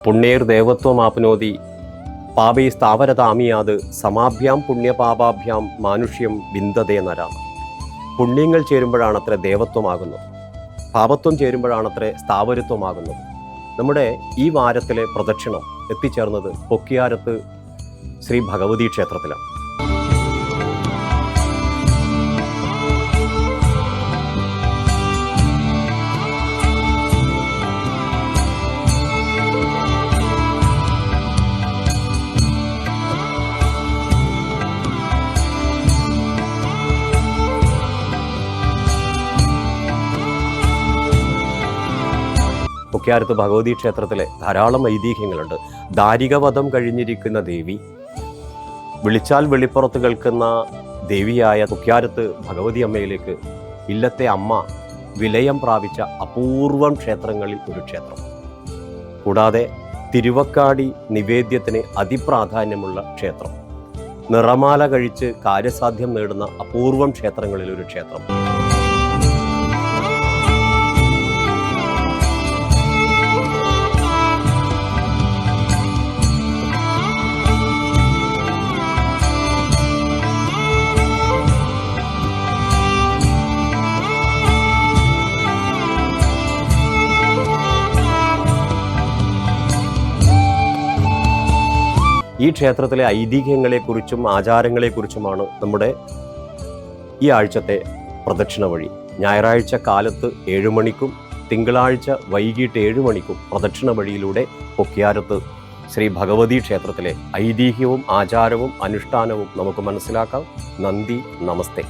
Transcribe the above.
പുണ്യേർദേവത്വമാപ്നോതി പാപൈ സ്ഥാവരതാമിയാത് സമാഭ്യാം പുണ്യപാപാഭ്യാം മാനുഷ്യം വിന്ദതേ നരാം. പുണ്യങ്ങൾ ചേരുമ്പോഴാണത്രേ ദേവത്വമാകുന്നത്, പാപത്വം ചേരുമ്പോഴാണത്രേ സ്ഥാവരത്വമാകുന്നത്. നമ്മുടെ ഈ വാരത്തിലെ പ്രദക്ഷിണം എത്തിച്ചേർന്നത് പൊക്കിയാരത്ത് ശ്രീ ഭഗവതി ക്ഷേത്രത്തിലാണ്. പൊക്കിയാരത്ത് ഭഗവതി ക്ഷേത്രത്തിലെ ധാരാളം ഐതിഹ്യങ്ങളുണ്ട്. ദാരികവധം കഴിഞ്ഞിരിക്കുന്ന ദേവി, വിളിച്ചാൽ വെളിപ്പുറത്ത് കേൾക്കുന്ന ദേവിയായ പൊക്കിയാരത്ത് ഭഗവതി അമ്മയിലേക്ക് ഇല്ലത്തെ അമ്മ വിലയം പ്രാപിച്ച അപൂർവം ക്ഷേത്രങ്ങളിൽ ഒരു ക്ഷേത്രം. കൂടാതെ തിരുവക്കാടി നിവേദ്യത്തിന് അതിപ്രാധാന്യമുള്ള ക്ഷേത്രം, നിറമാല കഴിച്ച് കാര്യസാധ്യം നേടുന്ന അപൂർവം ക്ഷേത്രങ്ങളിൽ ഒരു ക്ഷേത്രം. ഈ ക്ഷേത്രത്തിലെ ഐതിഹ്യങ്ങളെക്കുറിച്ചും ആചാരങ്ങളെക്കുറിച്ചുമാണ് നമ്മുടെ ഈ ആഴ്ചത്തെ പ്രദക്ഷിണ വഴി. ഞായറാഴ്ച കാലത്ത് 7 മണിക്കും തിങ്കളാഴ്ച വൈകിട്ട് 7 മണിക്കും പ്രദക്ഷിണ വഴിയിലൂടെ പൊക്കിയാരത്ത് ശ്രീ ഭഗവതി ക്ഷേത്രത്തിലെ ഐതിഹ്യവും ആചാരവും അനുഷ്ഠാനവും നമുക്ക് മനസ്സിലാക്കാം. നന്ദി, നമസ്തേ.